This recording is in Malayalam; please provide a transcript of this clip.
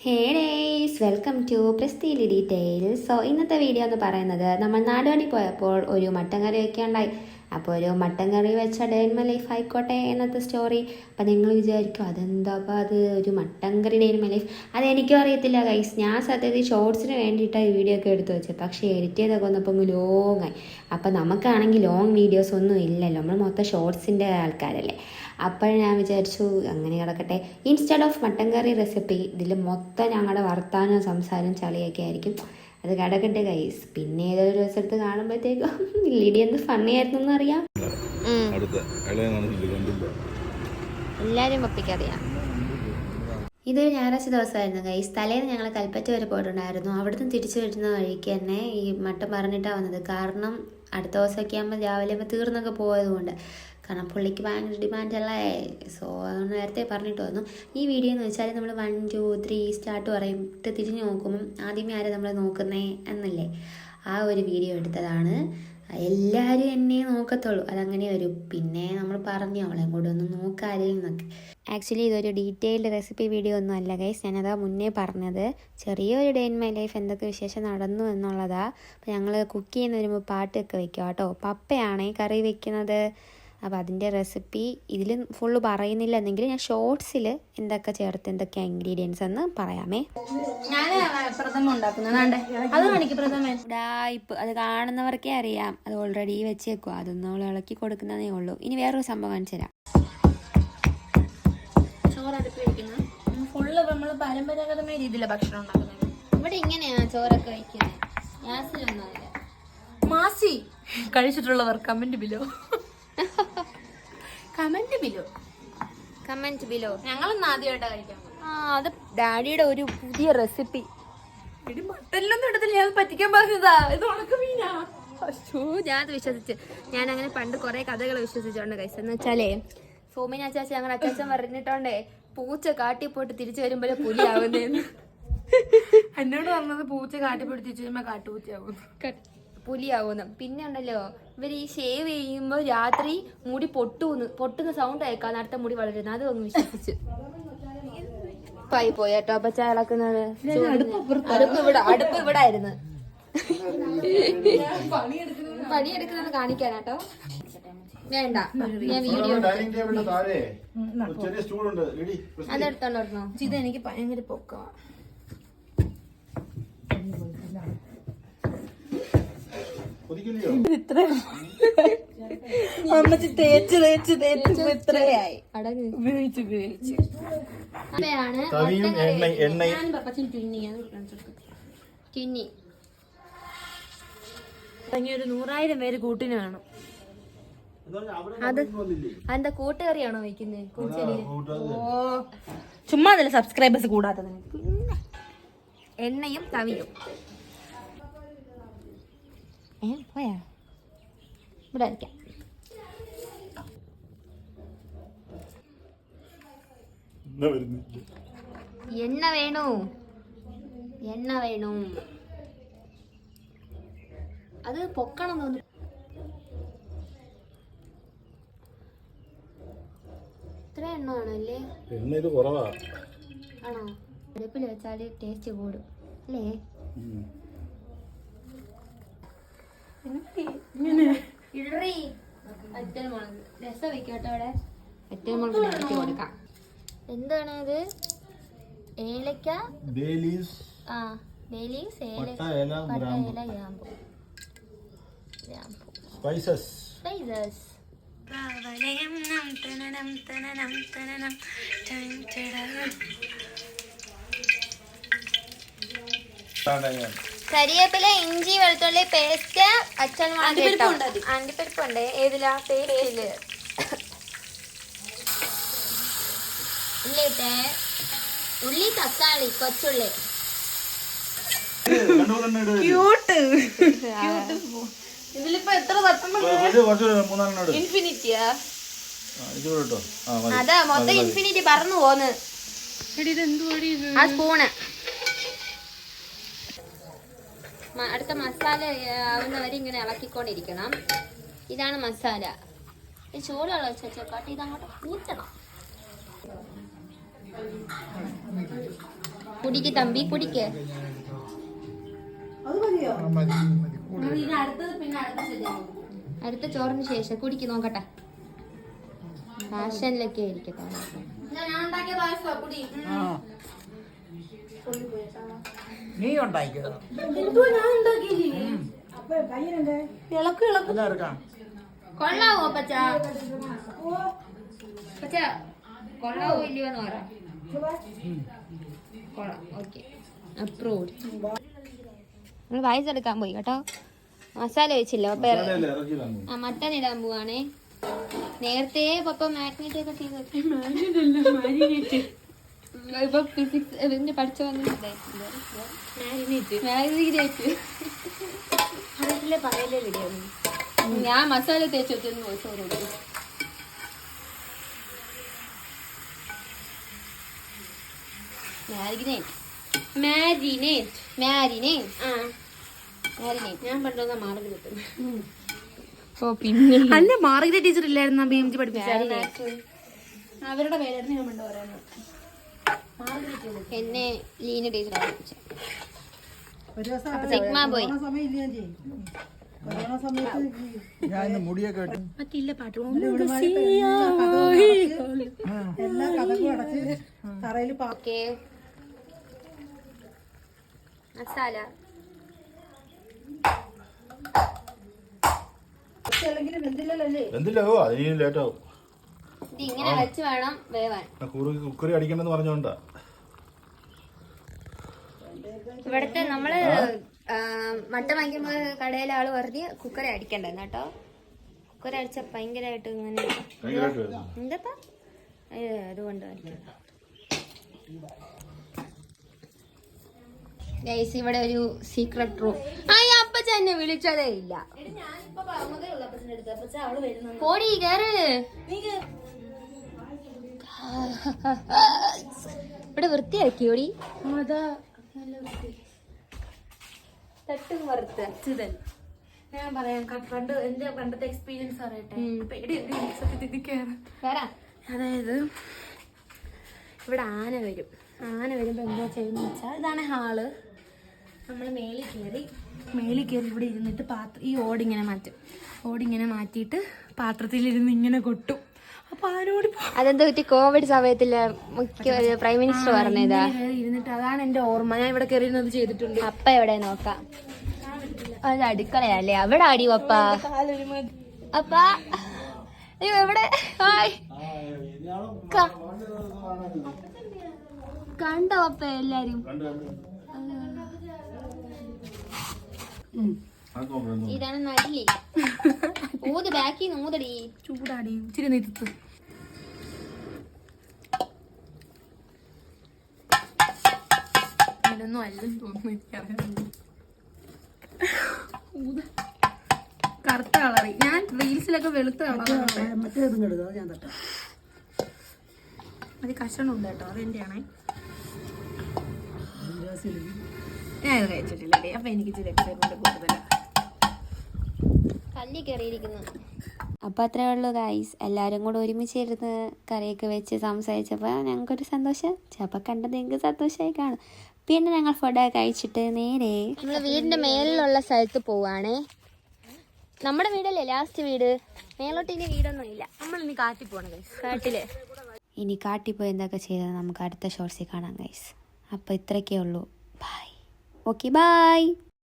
ഹേ ഡേയ്സ്, വെൽക്കം ടു പ്രസ്തീലി ഡീറ്റെയിൽസ്. സോ ഇന്നത്തെ വീഡിയോ എന്ന് പറയുന്നത് നമ്മൾ നാടുവാണി പോയപ്പോൾ ഒരു മട്ടൻ കറി വയ്ക്കുകയുണ്ടായി. അപ്പോൾ ഒരു മട്ടൻ കറി വെച്ച ഡേ ഇൻ മൈ ലൈഫ് ആയിക്കോട്ടെ എന്നത്തെ സ്റ്റോറി. അപ്പോൾ നിങ്ങൾ വിചാരിക്കും അതെന്താ അപ്പോൾ അത് ഒരു mutton curry day in my life? അതെനിക്കും അറിയത്തില്ല ഗൈസ്. ഞാൻ സത്യത്തിൽ ഷോർട്സിന് വേണ്ടിയിട്ടാണ് ഈ വീഡിയോ ഒക്കെ എടുത്ത് വെച്ചത്. പക്ഷേ എഡിറ്റ് ചെയ്തൊക്കെ വന്നപ്പോൾ ലോങ് ആയി. അപ്പോൾ നമുക്കാണെങ്കിൽ ലോങ് വീഡിയോസ് ഒന്നും ഇല്ലല്ലോ, നമ്മൾ മൊത്തം ഷോർട്സിൻ്റെ ആൾക്കാരല്ലേ. അപ്പോൾ ഞാൻ വിചാരിച്ചു അങ്ങനെ കിടക്കട്ടെ. Instead of mutton curry recipe ഇതിൽ മൊത്തം ഞങ്ങളുടെ വർത്താനവും സംസാരവും ചളിയൊക്കെ ആയിരിക്കും. അത് കിടക്കട്ടെ ഗൈസ്. പിന്നെ ഏതൊരു ദിവസത്ത് കാണുമ്പോഴത്തേക്കും ലിഡി എന്ത് ഫണ്ണി ആയിരുന്നു എന്നറിയാം. എല്ലാവരും പപ്പിക്കറിയാം. ഇതൊരു ഞായറാഴ്ച ദിവസമായിരുന്നു ഗൈസ്. തലേന്ന് ഞങ്ങൾ കൽപ്പറ്റ വരെ പോയിട്ടുണ്ടായിരുന്നു. അവിടുന്ന് തിരിച്ചു വരുന്ന വഴിക്ക് തന്നെ ഈ മട്ടൻ പറഞ്ഞിട്ടാണ് വന്നത്. കാരണം അടുത്ത ദിവസമൊക്കെ ആകുമ്പോൾ രാവിലെ തീർന്നൊക്കെ പോയതുകൊണ്ട്. കാരണം പുള്ളിക്ക് ഭയങ്കര ഡിമാൻഡല്ലേ. സോ അതുകൊണ്ട് നേരത്തെ പറഞ്ഞിട്ട് വന്നു. ഈ വീഡിയോ എന്ന് വെച്ചാൽ നമ്മൾ 1 2 3 സ്റ്റാർട്ട് പറയുമ്പോൾ തിരിഞ്ഞ് നോക്കുമ്പം ആദ്യമേ ആരെ നമ്മൾ നോക്കുന്നേ എന്നല്ലേ, ആ ഒരു വീഡിയോ എടുത്തതാണ്. എല്ലാവരും എന്നെ നോക്കത്തുള്ളൂ, അതങ്ങനെ വരും. പിന്നെ നമ്മൾ പറഞ്ഞു അവളെ കൂടെ ഒന്ന് നോക്കാരെന്നൊക്കെ. ആക്ച്വലി ഇതൊരു ഡീറ്റെയിൽഡ് റെസിപ്പി വീഡിയോ ഒന്നും അല്ല ഗൈസ്. ഞാനതാ മുന്നേ പറഞ്ഞത്. ചെറിയൊരു ഡേ ഇൻ മൈ ലൈഫ് എന്തൊക്കെ വിശേഷം നടന്നു എന്നുള്ളതാ. അപ്പോൾ ഞങ്ങൾ കുക്ക് ചെയ്യുന്ന വരുമ്പോൾ പാട്ടൊക്കെ വെക്കുക കേട്ടോ. പപ്പയാണേ കറി വെക്കുന്നത്. അപ്പോൾ അതിൻ്റെ റെസിപ്പി ഇതിൽ ഫുള്ള് പറയുന്നില്ല, എന്നെങ്കിലും ഞാൻ ഷോർട്സിൽ എന്തൊക്കെ ചേർത്ത് എന്തൊക്കെ ഇൻഗ്രീഡിയൻസ് എന്ന് പറയാമേ. ഉടായിപ്പ് അത് കാണുന്നവർക്കേ അറിയാം. അത് ഓൾറെഡി വെച്ചേക്കുക. അതൊന്നും അവൾ ഇളക്കി കൊടുക്കുന്നതേ ഉള്ളൂ. ഇനി വേറൊരു സംഭവം കാണിച്ചു തരാം. ചോറടുപ്പ് വയ്ക്കുന്നത് ഫുള്ള് നമ്മൾ പരമ്പരാഗതമായ രീതിയിലാണ് ഭക്ഷണം ഉണ്ടാക്കുന്നത്. ഇവിടെ ഇങ്ങനെയാണ് ചോറൊക്കെ വയ്ക്കുന്നത്. ഗ്യാസിലൊന്നുമില്ല. Masi കഴിച്ചിട്ടുള്ളവർ comment below. Comment below. ഞങ്ങളൊന്നും ആദ്യമായിട്ടാ കഴിക്കാം. അത് ഡാഡിയുടെ ഒരു പുതിയ റെസിപ്പി. മട്ടനിലൊന്നും എടുത്തില്ല, ഞാൻ പറ്റിക്കാൻ പറഞ്ഞതാ. ഇത് ഉണക്കമീനാ. ഞാനത് വിശ്വസിച്ച്. ഞാൻ അങ്ങനെ പണ്ട് കുറെ കഥകൾ വിശ്വസിച്ചോണ്ട് കഴിച്ചു. എന്ന് വെച്ചാലേ സോമിന അച്ചാച്ചൻ ഞങ്ങളുടെ അച്ചാച്ചൻ പറഞ്ഞിട്ടോണ്ടേ പൂച്ച കാട്ടിപ്പോട്ട് തിരിച്ചു വരുമ്പോഴേ പുലിയാവുന്നേന്ന്. എന്നോട് പറഞ്ഞത് പൂച്ച കാട്ടിപ്പോട്ട് തിരിച്ചു വരുമ്പോ കാട്ടുപൂച്ചയാവുന്നു, പുലിയാവുന്നു. പിന്നെ ഉണ്ടല്ലോ ഇവർ ഈ ഷേവ് ചെയ്യുമ്പോൾ രാത്രി മുടി പൊട്ടുന്ന സൗണ്ട് കേൾക്കാം, അടുത്ത മുടി വളരുന്നു. അതും ഒന്ന് വിശ്വസിച്ച് പോയി കേട്ടോ. അപ്പൊ ഇളക്കുന്നത് അടുപ്പ് ഇവിടെ ആയിരുന്നു. പണിയെടുക്കുന്നത് കാണിക്കാനാട്ടോ. വേണ്ട, ഞാൻ വീഡിയോ അതെടുത്തോണ്ടോ. ഇത് എനിക്ക് ഭയങ്കര പൊക്കമാ. അമ്മച്ചി തേച്ച് ഇത്രയായി ഉപയോഗിച്ച് ഒരു 100,000 പേര് കൂട്ടിന് വേണം. അത് എന്താ കൂട്ടുകറിയാണോ വയ്ക്കുന്നത്? ചുമ്മാ അതല്ല സബ്സ്ക്രൈബേഴ്സ് കൂടാത്തത്. എണ്ണയും തവിയും പോയാ ഇവിടെ അരയ്ക്കാം. എണ്ണ വേണു. അത് പൊക്കണം തോന്നി. ഇത്ര എണ്ണ ആണല്ലേ? ആണോ? അടുപ്പിൽ വെച്ചാല് ടേസ്റ്റ് കൂടും അല്ലേ? രസം വെക്കോട്ടെ. അവിടെ വറ്റൽമുളക് ഇറക്കി കൊടുക്കാം. എന്താണ് ഇത്? ഏലക്ക, ബേലീസ്, ഗ്രാമ്പു, സ്പൈസസ്. കരിവേപ്പില, ഇഞ്ചി, വെളുത്തുള്ളി പേസ്റ്റ്, അണ്ടിപ്പരിപ്പുണ്ട്. ഏതിലാ? പേസ്റ്റില് ഉള്ളിട്ടെ. ഉള്ളി, തക്കാളി, കൊച്ചുള്ളി. ഇതിലിപ്പോ എത്ര ഇൻഫിനിറ്റിയാ? അതാ മൊത്തം ഇൻഫിനിറ്റി പറന്നു പോന്ന്. ആ സ്പൂണ്. അടുത്ത മസാല ആവുന്നവരെ ഇങ്ങനെ ഇളക്കിക്കൊണ്ടിരിക്കണം. ഇതാണ് മസാല. ചൂടുള്ള ചോക്കാട്ട് ഇതങ്ങോട്ട് ഊറ്റണം. കുടിക്ക് തമ്പി കുടിക്ക്. അടുത്ത ചോറിന് ശേഷം കുടിക്ക് നോക്കട്ടെ. ഫാഷനിലൊക്കെ ഇരിക്കട്ടെ. നീ ഉണ്ടാക്കിയോ? കൊള്ളാവോ പച്ച? പച്ച കൊള്ളാവോ ഇല്ലയോ എന്ന് പറ. കൊള്ളാം. Okay, approved. നമ്മൾ വയസ്സ് എടുക്കാൻ പോയി കേട്ടോ. മസാല വെച്ചില്ല പപ്പ. ആ മട്ടൻ ഇടാൻ പോവാണേ. നേരത്തെ പപ്പ മാഗ്നേറ്റ് ഒക്കെ ചെയ്ത് ഇപ്പൊ ഫിസിക്സ് ഇതിന്റെ പഠിച്ച വന്നിട്ടുണ്ട്. ഞാൻ മസാല തേച്ച് വെച്ചൊന്ന് വോയിസ് ഓവർ കൊടുക്കും. ഞാൻ പണ്ടൊന്ന് മാറി കിട്ടും. പിന്നെ അല്ല മാർഗരറ്റ് ടീച്ചർ ഇല്ലായിരുന്നു BMG പഠിപ്പിച്ചായിരുന്നു. അവരുടെ പേരായിരുന്നു ഞാൻ പണ്ട് പറയുന്നത്. എന്നെ ലീന ടീച്ചർ പഠിപ്പിച്ചു. സിഗ്മ പോയി. ഞാൻ മുടിയൊക്കെ മറ്റില്ല പാട്ട് ഓക്കെ. മസാല എന്തില്ലോ അതിന് ലേറ്റാവും. ഇത് ഇങ്ങനെ വെച്ച് വേണം വേവാൻ. കുക്കറി അടിക്കണ്ടെന്ന് പറഞ്ഞോണ്ടാ. ഇവിടുത്തെ നമ്മള് മട്ടൻ വാങ്ങിക്കുമ്പോ കടയിലെ ആള് പറഞ്ഞ് കുക്കറി അടിക്കണ്ടെന്ന് കേട്ടോ. കുക്കറി അടിച്ച ഭയങ്കരമായിട്ട് ഇങ്ങനെ എന്താ അതുകൊണ്ട് ഗൈസ് ഇവിടെ ഒരു സീക്രട്ട് റൂം. ആ അപ്പച്ച എന്നെ വിളിച്ചതേ ഇല്ല. പോടി കേറ്. ഇവിടെ വൃത്തിയാക്കിയോടി. തട്ടും വറുത്ത് ഞാൻ പറയാം. പണ്ട് എന്റെ പണ്ടത്തെ എക്സ്പീരിയൻസ് പറയട്ടെ. അതായത് ഇവിടെ ആന വരും. ആന വരുമ്പോ എന്താ ചെയ്യുന്ന വെച്ചാൽ, ഇതാണ് ഹാള്. നമ്മൾ മേളിൽ കയറി ഇവിടെ ഇരുന്നിട്ട് ഈ ഓടിങ്ങനെ മാറ്റും. ഓടിങ്ങനെ മാറ്റിയിട്ട് പാത്രത്തിലിരുന്ന് ഇങ്ങനെ കൊട്ടും. അപ്പൊ ആരോട് അതെന്താ പറ്റി? കോവിഡ് സമയത്തില് മുഖ്യ പ്രൈം മിനിസ്റ്റർ പറഞ്ഞതാ. ഇരുന്നിട്ട് അതാണ് എന്റെ ഓർമ്മ. ഞാൻ ഇവിടെ കയറി ഇരുന്നത് ചെയ്തിട്ടുണ്ട്. അപ്പ എവിടെ നോക്കാം. അത് അടുക്കളയല്ലേ, അവിടെ അടി പപ്പ. അപ്പ എവിടെ കണ്ടോ അപ്പ എല്ലാരും? ഇതാണ് നല്ലി. ഊത് ബാക്കി ഊതടി. ചൂടാടി ഇച്ചിരി നിർത്ത്. ഇതൊന്നും അല്ലെന്ന് തോന്നുന്നു. എനിക്കറിയാം. കറുത്ത കളറി. ഞാൻ റീൽസിലൊക്കെ വെളുത്ത കളറാണ്. അത് കഷണം ഉണ്ട് കേട്ടോ. അതെന്റെയാണേ. ഞാൻ ഇത് കഴിച്ചിട്ടില്ലേ. അപ്പൊ എനിക്ക് ഇച്ചിരി എക്സൈറ്റ്മെന്റ് കൂടുതലാണ്. കല്ലി കയറിയിരിക്കുന്നു. അപ്പോൾ അത്രേ ഉള്ളൂ ഗൈസ്. എല്ലാവരും കൂടെ ഒരുമിച്ചിരുന്ന് കറിയൊക്കെ വെച്ച് സംസാരിച്ചപ്പോൾ ഞങ്ങൾക്കൊരു സന്തോഷം. ചിലപ്പോൾ കണ്ടത് നിങ്ങൾക്ക് സന്തോഷമായി കാണും. പിന്നെ ഞങ്ങൾ ഫുഡൊക്കെ കഴിച്ചിട്ട് നേരെ നമ്മൾ വീടിൻ്റെ മേലിലുള്ള സ്ഥലത്ത് പോവാണേ. നമ്മുടെ വീടല്ലേ ലാസ്റ്റ് വീട്. മേലോട്ട് ഇനി വീടൊന്നും ഇല്ല. നമ്മളിനി കാട്ടിൽ പോകണം ഗൈസ്. കാട്ടില് ഇനി കാട്ടിൽ പോയി എന്തൊക്കെ ചെയ്തത് നമുക്ക് അടുത്ത ഷോർട്സിൽ കാണാം ഗൈസ്. അപ്പോൾ ഇത്രയൊക്കെ ഉള്ളൂ. ബൈ. Okay bye.